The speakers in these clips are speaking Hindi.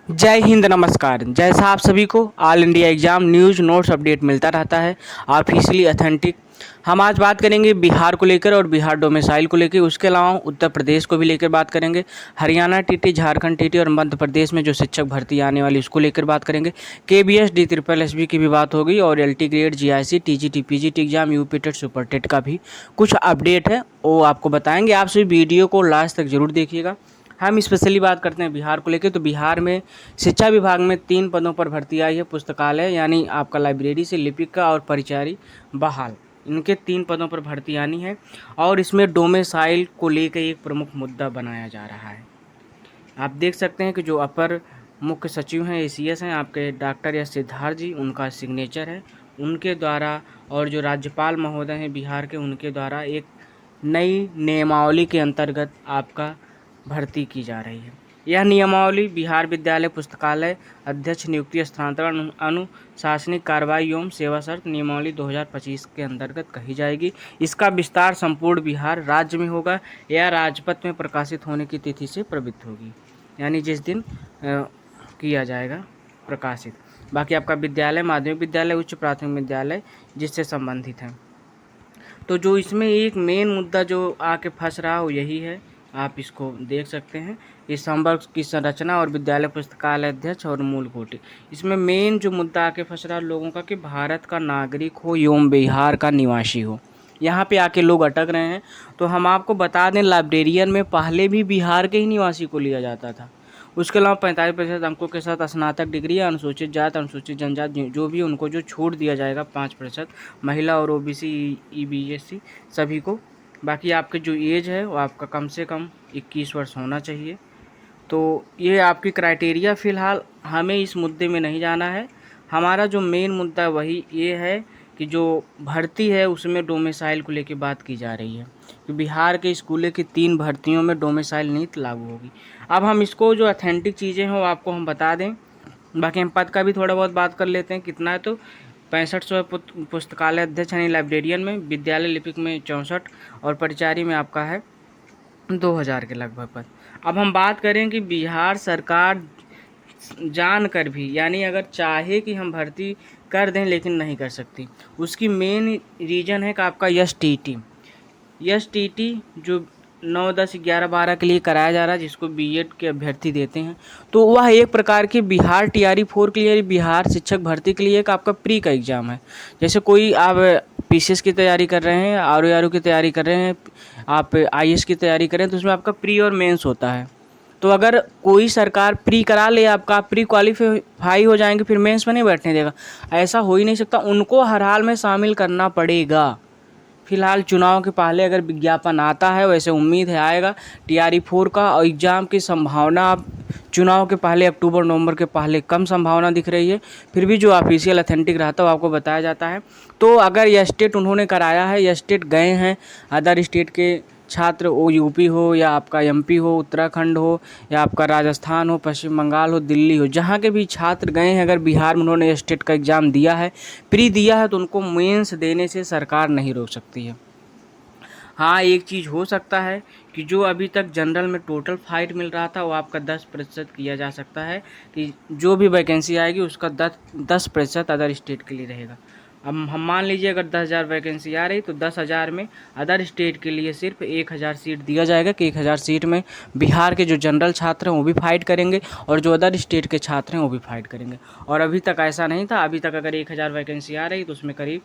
जय हिंद, नमस्कार। जैसा आप सभी को all India exam news notes update मिलता रहता है ऑफिशियली ऑथेंटिक, हम आज बात करेंगे बिहार को लेकर और बिहार डोमिसाइल को लेकर। उसके अलावा उत्तर प्रदेश को भी लेकर बात करेंगे, हरियाणा टीटी, झारखंड टीटी और मध्य प्रदेश में जो शिक्षक भर्ती आने वाली उसको लेकर बात करेंगे। केबीएस, डी ट्रिपल एसबी की भी बात होगी और LT grade, GIC, TGT, PGT exam, UP TET, super TET का भी कुछ अपडेट है वो आपको बताएंगे। आप सभी वीडियो को लास्ट तक जरूर देखिएगा। हम स्पेशली बात करते हैं बिहार को लेकर। तो बिहार में शिक्षा विभाग में 3 पदों पर भर्ती आई है। पुस्तकालय यानी आपका लाइब्रेरी से लिपिका और परिचारी बहाल, इनके 3 पदों पर भर्ती आनी है और इसमें डोमिसाइल को लेकर एक प्रमुख मुद्दा बनाया जा रहा है। आप देख सकते हैं कि जो अपर मुख्य सचिव हैं, एसीएस हैं आपके डॉक्टर एस सिद्धार्थ जी, उनका सिग्नेचर है उनके द्वारा, और जो राज्यपाल महोदय हैं बिहार के, उनके द्वारा एक नई नियमावली के अंतर्गत आपका भर्ती की जा रही है। यह नियमावली बिहार विद्यालय पुस्तकालय अध्यक्ष नियुक्ति, स्थानांतरण, अनुशासनिक कार्रवाई एवं सेवा शर्त नियमावली 2025 के अंतर्गत कही जाएगी। इसका विस्तार संपूर्ण बिहार राज्य में होगा। यह राजपत्र में प्रकाशित होने की तिथि से प्रवृत्त होगी, यानी जिस दिन किया जाएगा प्रकाशित। बाकी आपका विद्यालय, माध्यमिक विद्यालय, उच्च प्राथमिक विद्यालय जिससे संबंधित है। तो जो इसमें एक मेन मुद्दा जो आके फंस रहा हो यही है, आप इसको देख सकते हैं। इस संवर्ग की संरचना और विद्यालय पुस्तकालय अध्यक्ष और मूल कोटि, इसमें मेन जो मुद्दा आके फंस रहा है लोगों का कि भारत का नागरिक हो एवं बिहार का निवासी हो, यहाँ पे आके लोग अटक रहे हैं। तो हम आपको बता दें, लाइब्रेरियन में पहले भी बिहार के ही निवासी को लिया जाता था। उसके अलावा 45% अंकों के साथ स्नातक डिग्री या अनुसूचित जात, अनुसूचित जनजाति जो भी उनको जो छूट दिया जाएगा 5%, महिला और ओबीसी, ईबीएससी सभी को। बाकी आपके जो एज है वो आपका कम से कम 21 वर्ष होना चाहिए। तो ये आपकी क्राइटेरिया। फ़िलहाल हमें इस मुद्दे में नहीं जाना है। हमारा जो मेन मुद्दा वही ये है कि जो भर्ती है उसमें डोमिसाइल को लेके बात की जा रही है कि बिहार के स्कूलों की 3 भर्तियों में डोमिसाइल नीति लागू होगी। अब हम इसको जो ऑथेंटिक चीज़ें हैं वो आपको हम बता दें। बाकी हम पद का भी थोड़ा बहुत बात कर लेते हैं, कितना है तो 6500 पुस्तकालय अध्यक्ष यानी लाइब्रेरियन में, विद्यालय लिपिक में 64 और परिचारी में आपका है 2000 के लगभग पद। अब हम बात करें कि बिहार सरकार जानकर भी, यानी अगर चाहे कि हम भर्ती कर दें लेकिन नहीं कर सकती, उसकी मेन रीज़न है कि आपका एस टी टी जो 9, 10, 11, 12 के लिए कराया जा रहा है, जिसको बीएड के अभ्यर्थी देते हैं। तो वह एक प्रकार की बिहार TRE 4 के लिए, बिहार शिक्षक भर्ती के लिए एक आपका प्री का एग्ज़ाम है। जैसे कोई आप पीसीएस की तैयारी कर रहे हैं, आरओ की तैयारी कर रहे हैं, आप आईएएस की तैयारी कर रहे हैं, तो उसमें आपका प्री और मेंस होता है। तो अगर कोई सरकार प्री करा ले आपका, आप प्री क्वालिफाई हो जाएंगे, फिर मेंस में नहीं बैठने देगा, ऐसा हो ही नहीं सकता। उनको हर हाल में शामिल करना पड़ेगा। फिलहाल चुनाव के पहले अगर विज्ञापन आता है, वैसे उम्मीद है आएगा TRE 4 का, और एग्ज़ाम की संभावना चुनाव के पहले अक्टूबर नवंबर के पहले कम संभावना दिख रही है। फिर भी जो ऑफिशियल अथेंटिक रहता है वो आपको बताया जाता है। तो अगर यह स्टेट उन्होंने कराया है, यह स्टेट गए हैं, अदर स्टेट के छात्र, वो यूपी हो या आपका एमपी हो, उत्तराखंड हो या आपका राजस्थान हो, पश्चिम बंगाल हो, दिल्ली हो, जहाँ के भी छात्र गए हैं, अगर बिहार में उन्होंने स्टेट का एग्ज़ाम दिया है, प्री दिया है, तो उनको मेंस देने से सरकार नहीं रोक सकती है। हाँ, एक चीज़ हो सकता है कि जो अभी तक जनरल में टोटल फाइट मिल रहा था वो आपका 10% किया जा सकता है, कि जो भी वैकेंसी आएगी उसका 10% अदर स्टेट के लिए रहेगा। अब हम मान लीजिए अगर 10,000 वैकेंसी आ रही तो 10,000 में अदर स्टेट के लिए सिर्फ 1,000 सीट दिया जाएगा, कि 1,000 सीट में बिहार के जो जनरल छात्र हैं वो भी फाइट करेंगे और जो अदर स्टेट के छात्र हैं वो भी फाइट करेंगे। और अभी तक ऐसा नहीं था। अभी तक अगर 1,000 वैकेंसी आ रही तो उसमें करीब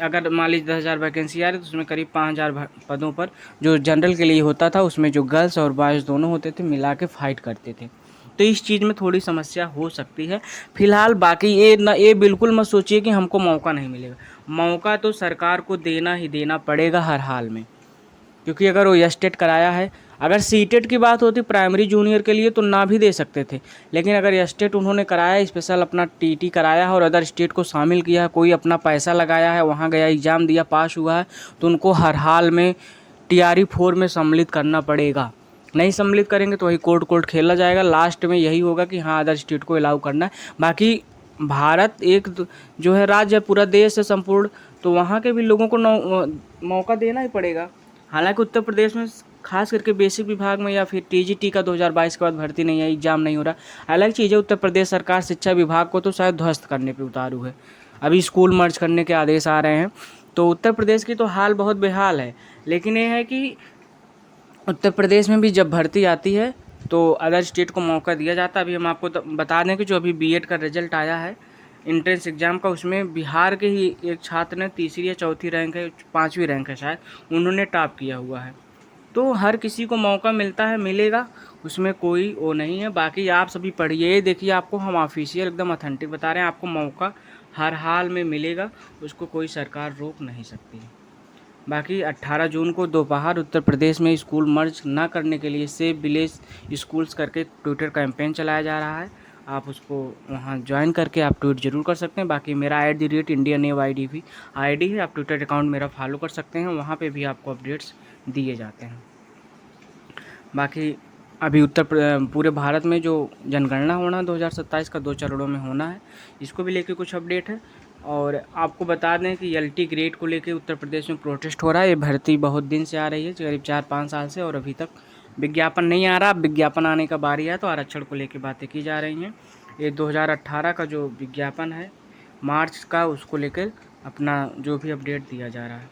अगर मान लीजिए 10,000 वैकेंसी आ रही तो उसमें करीब 5,000 पदों पर जो जनरल के लिए होता था, उसमें जो गर्ल्स और बॉयज़ दोनों होते थे मिला के फाइट करते थे। तो इस चीज़ में थोड़ी समस्या हो सकती है फिलहाल। बाकी ये बिल्कुल मत सोचिए कि हमको मौका नहीं मिलेगा। मौका तो सरकार को देना ही देना पड़ेगा हर हाल में, क्योंकि अगर वो एस्टेट कराया है, अगर सीटेट की बात होती प्राइमरी जूनियर के लिए तो ना भी दे सकते थे, लेकिन अगर एस्टेट उन्होंने कराया, स्पेशल अपना टीटी कराया है और अदर स्टेट को शामिल किया है, कोई अपना पैसा लगाया है, वहाँ गया, एग्ज़ाम दिया, पास हुआ है, तो उनको हर हाल में TRE 4 में सम्मिलित करना पड़ेगा। नहीं सम्मिलित करेंगे तो वही कोर्ट खेला जाएगा। लास्ट में यही होगा कि हाँ, अदर स्टेट को अलाउ करना है। बाकी भारत एक जो है राज्य है, पूरा देश है संपूर्ण, तो वहाँ के भी लोगों को मौका देना ही पड़ेगा। हालांकि उत्तर प्रदेश में खास करके बेसिक विभाग में या फिर टीजीटी का 2022 के बाद भर्ती नहीं है, एग्जाम नहीं हो रहा। अलग चीज़ है, उत्तर प्रदेश सरकार शिक्षा विभाग को तो शायद ध्वस्त करने पे उतारू है। अभी स्कूल मर्ज करने के आदेश आ रहे हैं, तो उत्तर प्रदेश की तो हाल बहुत बेहाल है। लेकिन ये है कि उत्तर प्रदेश में भी जब भर्ती आती है तो अदर स्टेट को मौका दिया जाता है। अभी हम आपको बता दें कि जो अभी बीएड का रिजल्ट आया है इंट्रेंस एग्ज़ाम का, उसमें बिहार के ही एक छात्र ने तीसरी या चौथी रैंक है, पाँचवीं रैंक है शायद, उन्होंने टॉप किया हुआ है। तो हर किसी को मौका मिलता है, मिलेगा, उसमें कोई वो नहीं है। बाकी आप सभी पढ़िए, देखिए आपको हम ऑफिशियल एकदम ऑथेंटिक बता रहे हैं, आपको मौका हर हाल में मिलेगा, उसको कोई सरकार रोक नहीं सकती। बाकी 18 जून को दोपहर उत्तर प्रदेश में स्कूल मर्ज ना करने के लिए सेव विलेज स्कूल्स करके ट्विटर कैंपेन चलाया जा रहा है। आप उसको वहाँ ज्वाइन करके आप ट्वीट जरूर कर सकते हैं। बाकी मेरा @IndianAYDV ID है, आप ट्विटर अकाउंट मेरा फॉलो कर सकते हैं, वहाँ पे भी आपको अपडेट्स दिए जाते हैं। बाकी अभी पूरे भारत में जो जनगणना होना 2027 का 2 चरणों में होना है, इसको भी लेके कुछ अपडेट है। और आपको बता दें कि LT ग्रेड को लेके उत्तर प्रदेश में प्रोटेस्ट हो रहा है। ये भर्ती बहुत दिन से आ रही है, करीब 4-5 साल से, और अभी तक विज्ञापन नहीं आ रहा। विज्ञापन आने का बारी है तो आरक्षण को लेके बातें की जा रही हैं। ये 2018 का जो विज्ञापन है मार्च का, उसको लेकर अपना जो भी अपडेट दिया जा रहा है।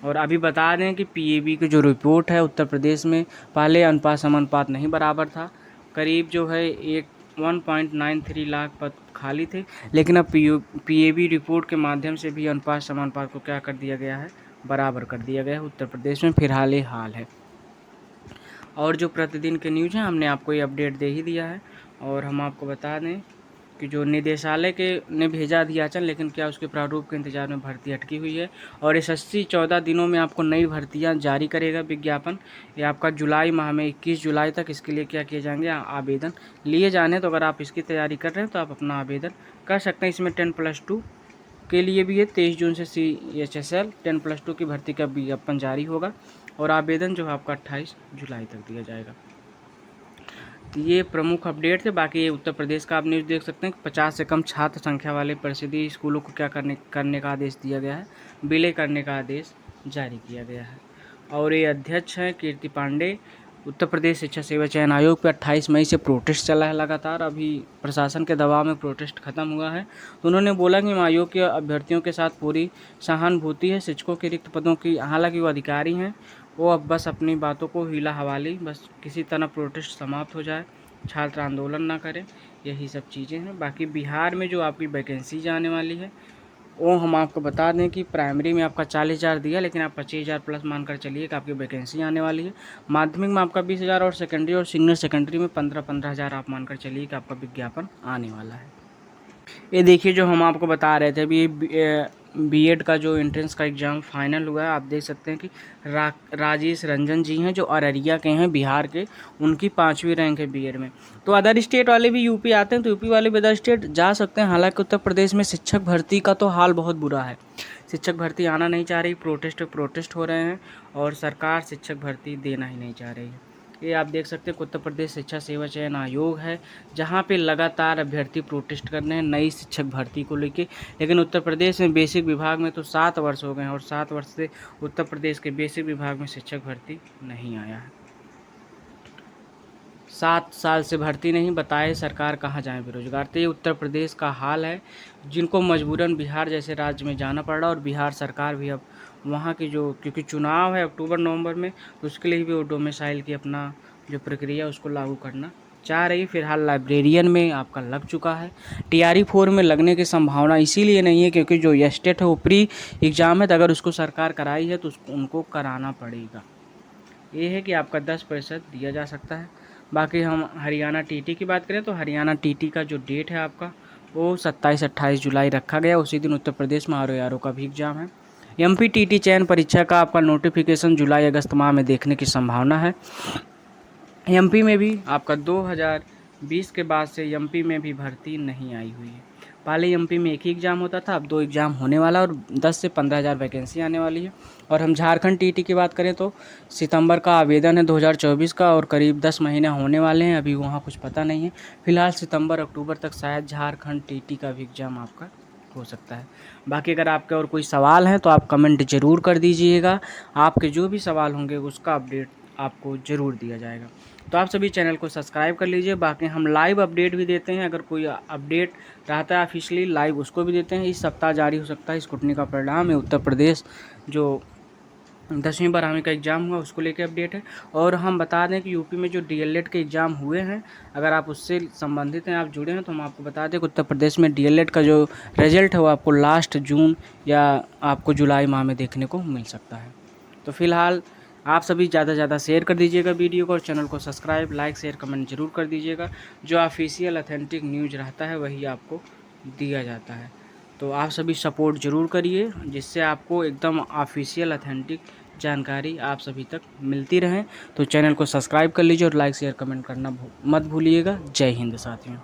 और अभी बता दें कि PAB की जो रिपोर्ट है, उत्तर प्रदेश में पहले अनुपात समानुपात नहीं बराबर था, करीब जो है 1.93 लाख पद खाली थे, लेकिन अब PAB रिपोर्ट के माध्यम से भी अनुपात समानुपात को क्या कर दिया गया है, बराबर कर दिया गया है। उत्तर प्रदेश में फिलहाल ये हाल है। और जो प्रतिदिन के न्यूज़ हैं हमने आपको ये अपडेट दे ही दिया है। और हम आपको बता दें कि जो निदेशालय के ने भेजा अध्याचन, लेकिन क्या उसके प्रारूप के इंतजार में भर्ती अटकी हुई है। और SSC 14 दिनों में आपको नई भर्तियां जारी करेगा विज्ञापन। ये आपका जुलाई माह में 21 जुलाई तक इसके लिए क्या किए जाएंगे, आवेदन लिए जाने। तो अगर आप इसकी तैयारी कर रहे हैं तो आप अपना आवेदन कर सकते हैं। इसमें 10+2 के लिए भी है, 23 जून से CHSL 10+2 की भर्ती का विज्ञापन जारी होगा, और आवेदन जो है आपका 28 जुलाई तक दिया जाएगा। तो ये प्रमुख अपडेट थे। बाकी ये उत्तर प्रदेश का आप न्यूज़ देख सकते हैं कि 50 से कम छात्र संख्या वाले परिषदीय स्कूलों को क्या करने का आदेश दिया गया है, विलय करने का आदेश जारी किया गया है। और ये अध्यक्ष हैं कीर्ति पांडे। उत्तर प्रदेश शिक्षा सेवा चयन आयोग पे 28 मई से प्रोटेस्ट चला है लगातार। अभी प्रशासन के दबाव में प्रोटेस्ट खत्म हुआ है, तो उन्होंने बोला कि आयोग के अभ्यर्थियों के साथ पूरी सहानुभूति है। शिक्षकों के रिक्त पदों की, हालांकि वो अधिकारी हैं, वो अब बस अपनी बातों को हीला हवाली, बस किसी तरह प्रोटेस्ट समाप्त हो जाए, छात्र आंदोलन ना करें, यही सब चीज़ें हैं। बाकी बिहार में जो आपकी वैकेंसी आने वाली है वो हम आपको बता दें कि प्राइमरी में आपका 40,000 दिया, लेकिन आप 25,000 प्लस मानकर चलिए कि आपकी वैकेंसी आने वाली है। माध्यमिक में आपका 20,000 और सेकेंडरी और सीनियर सेकेंडरी में 15,000 आप मानकर चलिए कि आपका विज्ञापन आने वाला है। ये देखिए जो हम आपको बता रहे थे, अभी बीएड का जो एंट्रेंस का एग्ज़ाम फाइनल हुआ है। आप देख सकते हैं कि राजेश रंजन जी हैं, जो अररिया के हैं, बिहार के, उनकी 5वीं रैंक है बीएड में। तो अदर स्टेट वाले भी यूपी आते हैं, तो यूपी वाले भी अदर स्टेट जा सकते हैं। हालांकि उत्तर प्रदेश में शिक्षक भर्ती का तो हाल बहुत बुरा है, शिक्षक भर्ती आना नहीं चाह रही, प्रोटेस्ट हो रहे हैं, और सरकार शिक्षक भर्ती देना ही नहीं चाह रही है। ये आप देख सकते हैं कि उत्तर प्रदेश शिक्षा सेवा चयन आयोग है, जहाँ पे लगातार अभ्यर्थी प्रोटेस्ट कर रहे हैं नई शिक्षक भर्ती को लेके। लेकिन उत्तर प्रदेश में बेसिक विभाग में तो 7 वर्ष हो गए हैं, और 7 वर्ष से उत्तर प्रदेश के बेसिक विभाग में शिक्षक भर्ती नहीं आया है। 7 साल से भर्ती नहीं, बताए सरकार कहाँ जाए बेरोजगार। तो ये उत्तर प्रदेश का हाल है, जिनको मजबूरन बिहार जैसे राज्य में जाना पड़ रहा है। और बिहार सरकार भी अब वहाँ की जो, क्योंकि चुनाव है अक्टूबर-नवंबर में, तो उसके लिए भी वो डोमिसाइल की अपना जो प्रक्रिया उसको लागू करना चाह रही। फिलहाल लाइब्रेरियन में आपका लग चुका है, TRE-4 में लगने की संभावना इसीलिए नहीं है क्योंकि जो एस्टेट है वो प्री एग्ज़ाम है, तो अगर उसको सरकार कराई है तो उनको कराना पड़ेगा। ये है कि आपका 10% दिया जा सकता है। बाकी हम हरियाणा TT की बात करें तो हरियाणा TT का जो डेट है आपका वो 27-28 जुलाई रखा गया। उसी दिन उत्तर प्रदेश में RO का भी एग्ज़ाम है। MP TT चयन परीक्षा का आपका नोटिफिकेशन जुलाई-अगस्त माह में देखने की संभावना है। MP में भी आपका 2020 के बाद से MP में भी भर्ती नहीं आई हुई है। पहले MP में एक ही एग्ज़ाम होता था, अब 2 एग्ज़ाम होने वाला, और 10 से 15,000 वैकेंसी आने वाली है। और हम झारखंड TT की बात करें तो सितंबर का आवेदन है 2024 का, और करीब 10 महीने होने वाले हैं, अभी वहाँ कुछ पता नहीं है। फिलहाल सितंबर-अक्टूबर तक शायद झारखंड TT का भी एग्ज़ाम आपका हो सकता है। बाकी अगर आपके और कोई सवाल हैं तो आप कमेंट ज़रूर कर दीजिएगा। आपके जो भी सवाल होंगे उसका अपडेट आपको ज़रूर दिया जाएगा। तो आप सभी चैनल को सब्सक्राइब कर लीजिए। बाकी हम लाइव अपडेट भी देते हैं, अगर कोई अपडेट रहता है ऑफिशियली लाइव उसको भी देते हैं। इस सप्ताह जारी हो सकता है स्क्रूटनी का परिणाम है, उत्तर प्रदेश जो 10वीं बारहवीं का एग्ज़ाम हुआ उसको लेके अपडेट है। और हम बता दें कि यूपी में जो डीएलएड के एग्ज़ाम हुए हैं, अगर आप उससे संबंधित हैं, आप जुड़े हैं, तो हम आपको बता दें कि उत्तर प्रदेश में डीएलएड का जो रिजल्ट है वो आपको लास्ट जून या आपको जुलाई माह में देखने को मिल सकता है। तो फिलहाल आप सभी ज़्यादा से ज़्यादा शेयर कर दीजिएगा वीडियो को, और चैनल को सब्सक्राइब, लाइक, शेयर, कमेंट जरूर कर दीजिएगा। जो ऑफिशियल ऑथेंटिक न्यूज़ रहता है वही आपको दिया जाता है। तो आप सभी सपोर्ट ज़रूर करिए, जिससे आपको एकदम ऑफिशियल ऑथेंटिक जानकारी आप सभी तक मिलती रहे। तो चैनल को सब्सक्राइब कर लीजिए और लाइक, शेयर, कमेंट करना मत भूलिएगा। जय हिंद साथियों।